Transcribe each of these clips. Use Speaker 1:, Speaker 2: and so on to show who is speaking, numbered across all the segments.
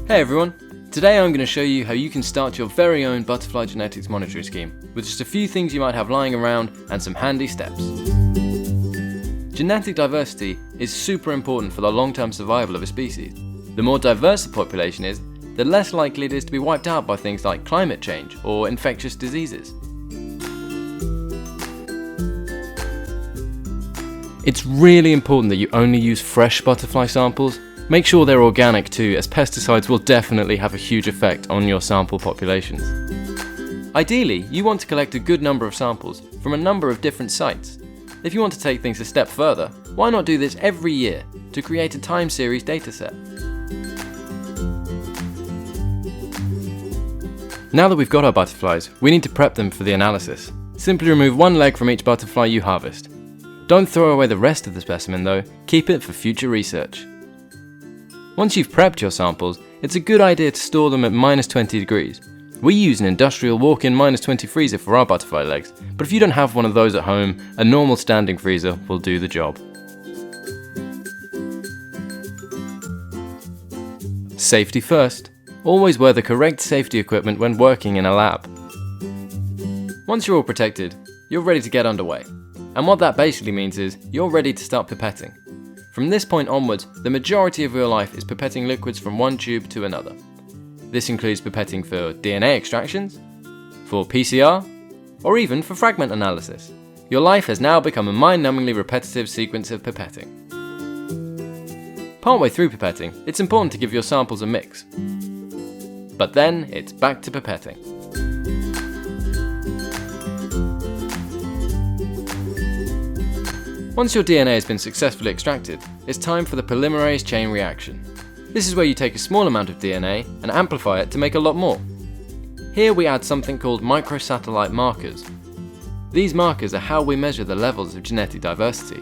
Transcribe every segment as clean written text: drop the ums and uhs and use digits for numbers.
Speaker 1: Hey everyone! Today I'm going to show you how you can start your very own butterfly genetics monitoring scheme with just a few things you might have lying around and some handy steps. Genetic diversity is super important for the long-term survival of a species. The more diverse the population is, the less likely it is to be wiped out by things like climate change or infectious diseases. It's really important that you only use fresh butterfly samples. Make sure they're organic too, as pesticides will definitely have a huge effect on your sample populations. Ideally, you want to collect a good number of samples from a number of different sites. If you want to take things a step further, why not do this every year to create a time series dataset? Now that we've got our butterflies, we need to prep them for the analysis. Simply remove one leg from each butterfly you harvest. Don't throw away the rest of the specimen though, keep it for future research. Once you've prepped your samples, it's a good idea to store them at -20 degrees. We use an industrial walk-in -20 freezer for our butterfly legs, but if you don't have one of those at home, a normal standing freezer will do the job. Safety first. Always wear the correct safety equipment when working in a lab. Once you're all protected, you're ready to get underway. And what that basically means is, you're ready to start pipetting. From this point onwards, the majority of your life is pipetting liquids from one tube to another. This includes pipetting for DNA extractions, for PCR, or even for fragment analysis. Your life has now become a mind-numbingly repetitive sequence of pipetting. Partway through pipetting, it's important to give your samples a mix. But then, it's back to pipetting. Once your DNA has been successfully extracted, it's time for the polymerase chain reaction. This is where you take a small amount of DNA and amplify it to make a lot more. Here we add something called microsatellite markers. These markers are how we measure the levels of genetic diversity.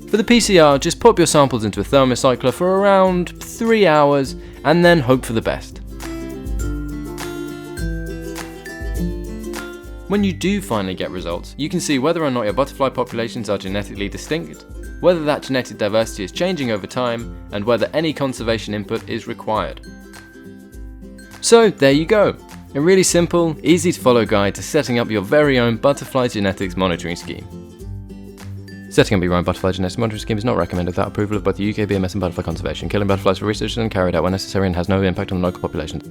Speaker 1: For the PCR, just pop your samples into a thermocycler for around 3 hours and then hope for the best. When you do finally get results, you can see whether or not your butterfly populations are genetically distinct, whether that genetic diversity is changing over time, and whether any conservation input is required. So there you go, a really simple, easy to follow guide to setting up your very own butterfly genetics monitoring scheme. Setting up your own butterfly genetics monitoring scheme is not recommended without approval of both the UK BMS and Butterfly Conservation. Killing butterflies for research is carried out when necessary and has no impact on the local populations.